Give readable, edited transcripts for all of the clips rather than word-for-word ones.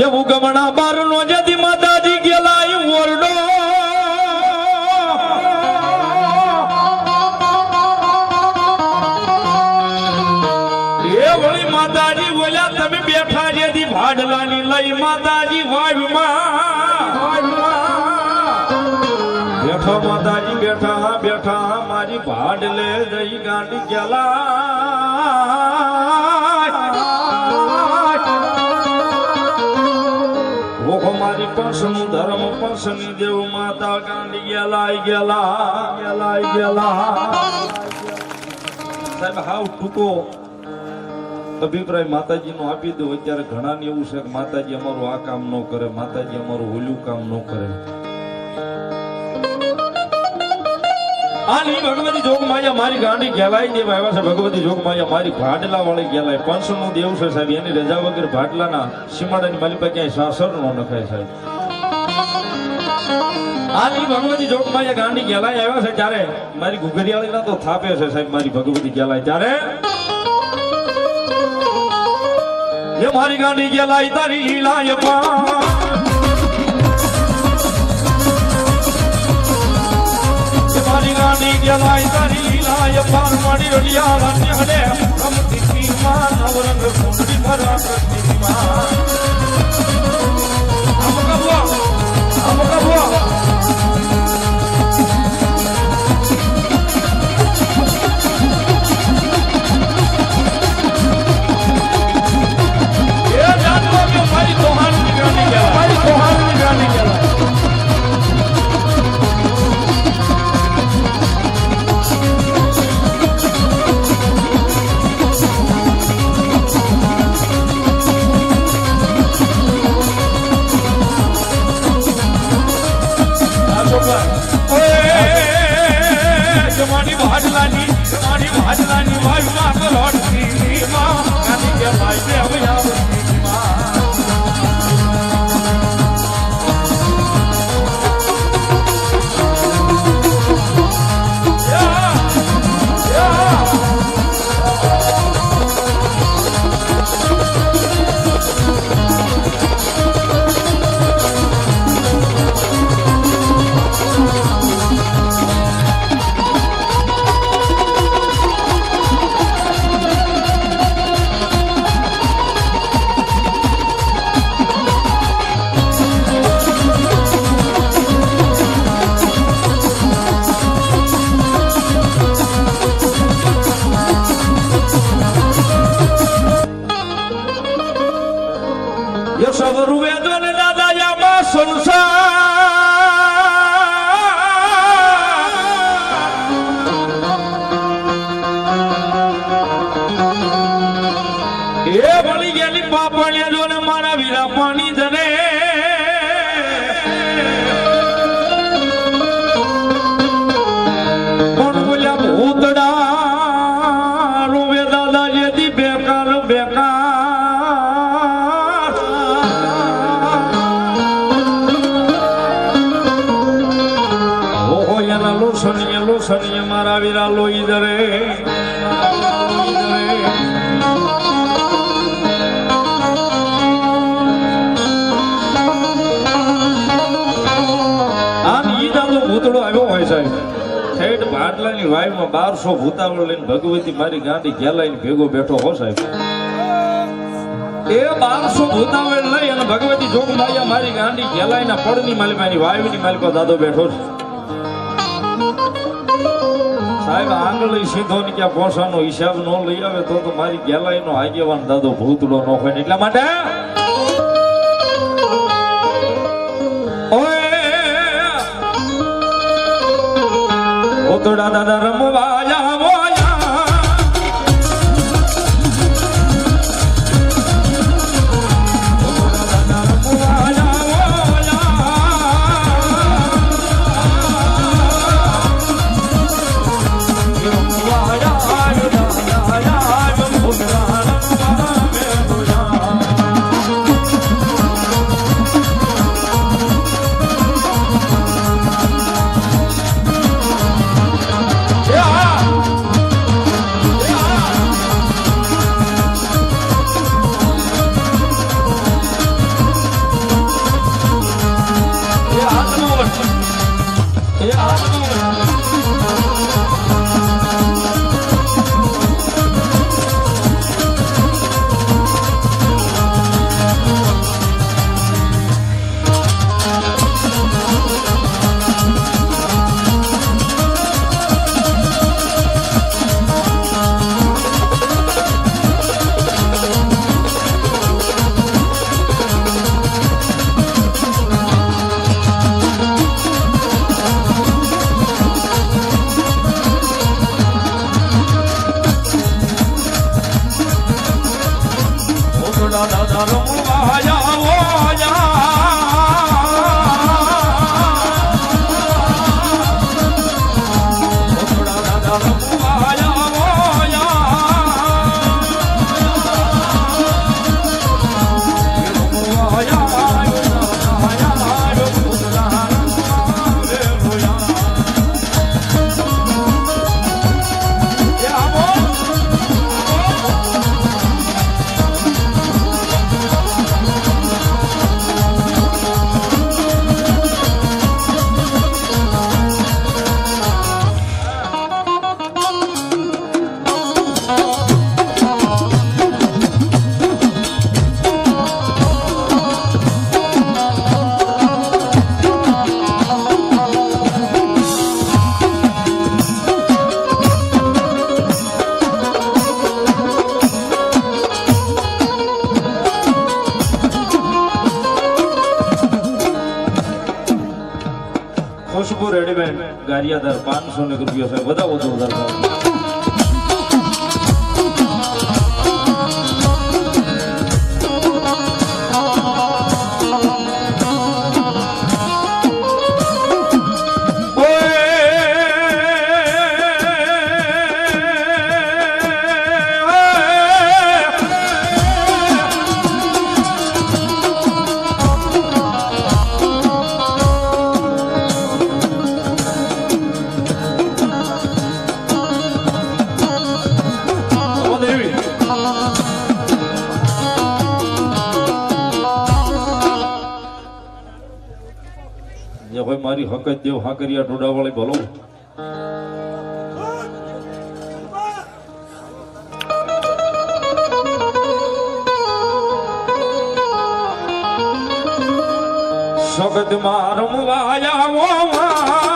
એવું ગમણા બાર નો જતી માતાજી ગેલા ઓરડો એ વળી માતાજી બોલ્યા તમે બેઠા જેથી ભાડલાની લઈ માતાજી વાવમાં બેઠા માતાજી બેઠા બેઠા મારી ભાડલે જઈ ગાંડી ગેલા મારી પંસનું ધર્મ પંસની દેવ માતા ગાંડી ગેલા સાહેબ હાવ ટૂંકો અભિપ્રાય માતાજી નો આપી દો. અત્યારે ઘણા ને એવું છે કે માતાજી અમારું આ કામ ન કરે, માતાજી અમારું ઓલું કામ ન કરે. આની ભગવતી જોગમાયા મારી ગાંડી ગેલાઈ જેવા આવ્યા છે. ભગવતી જોગમાયા મારી ભાડલા વાળી ગેલાય પંસનું દેવ છે સાહેબ. એની રજા વગર ભાડલાના સીમાડાની માલિકા ક્યાંય સાસર નો નખાય સાહેબ. આની ભગવતી જોગમાયા ગાંડી ગેલાઈ આવ્યા છે ત્યારે મારી ઘુઘરિયાળી ના તો થાપે છે સાહેબ. મારી ભગવતી ગેલાઈ ત્યારે ये मारी गांडी गलाई तारी लीलाय पा ये मारी गांडी गलाई तारी लीलाय पार मारी रलिया रान्य हडे हम तिथि मान नवरंग कुंडली भरा प्रति मान हम कबुआ ભાડલાની વાયુમાં કલોટની માં ગાંધી કે ભાઈ દે હવે આવતી માં એ ભણી ગયેલી પાપણિયા જો ને મારા વીરા પાણી જને કોણ બોલ્યા ભૂતડા રોવે દાદા જેથી બેકાર ઓહો એના લોસણીય મારા વીરા લોહી દરે ભૂતળો આવ્યો હોય સાહેબ. ઠેઠ ભાડલાની વાયુમાં 1200 ભૂતાવળ લઈને ભગવતી મારી ગાંડી ગેલાઈને ભેગો બેઠો હો સાહેબ. એ 1200 ભૂતાવળ લઈ અને ભગવતી જોગમાયા મારી ગાંડી ગેલાઈના પડની માલિકાની વાયુની માલિકો દાદો બેઠો છે સાહેબ. આંગળી સીધો ને ક્યાં પોસાનો હિસાબ ન લઈ આવે તો મારી ગેલાઈનો આગેવાન દાદો ભૂતળો ન હોય ને એટલા માટે થોડા દાદા રમવા જાવો Yeah! ખુશ્બુ રેડીમેડ ગારિયાદાર 500 રૂપિયા સાહેબ બધા વધુ વધારે ભાઈ મારી હકત દેવ હાકરિયા ટોડા વાળી બોલો સગત મારમ વાયા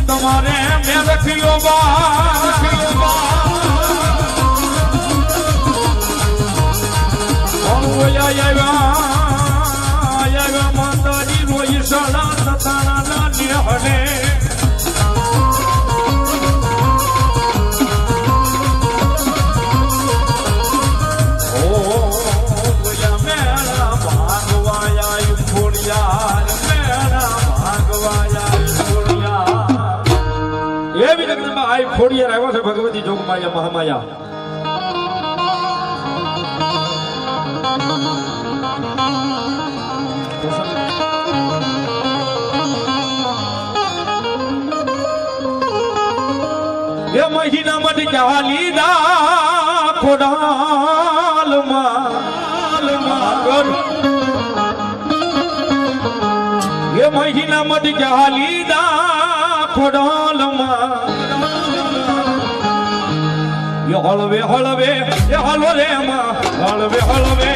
તમારે મેં રખ્યો આવ્યા માતાજી રોઈ સડા સતાણા ના હડે ખોડિયાર આવ્યો છે ભગવતી જોગમાયા મહામાયા એ મહિના મત ક્યાં લીધા ખોડાલમાં એ મહિના મત ક્યાં લીધા ખોડાલમાં હળવે હળવે હળવે માં હળવે હળવે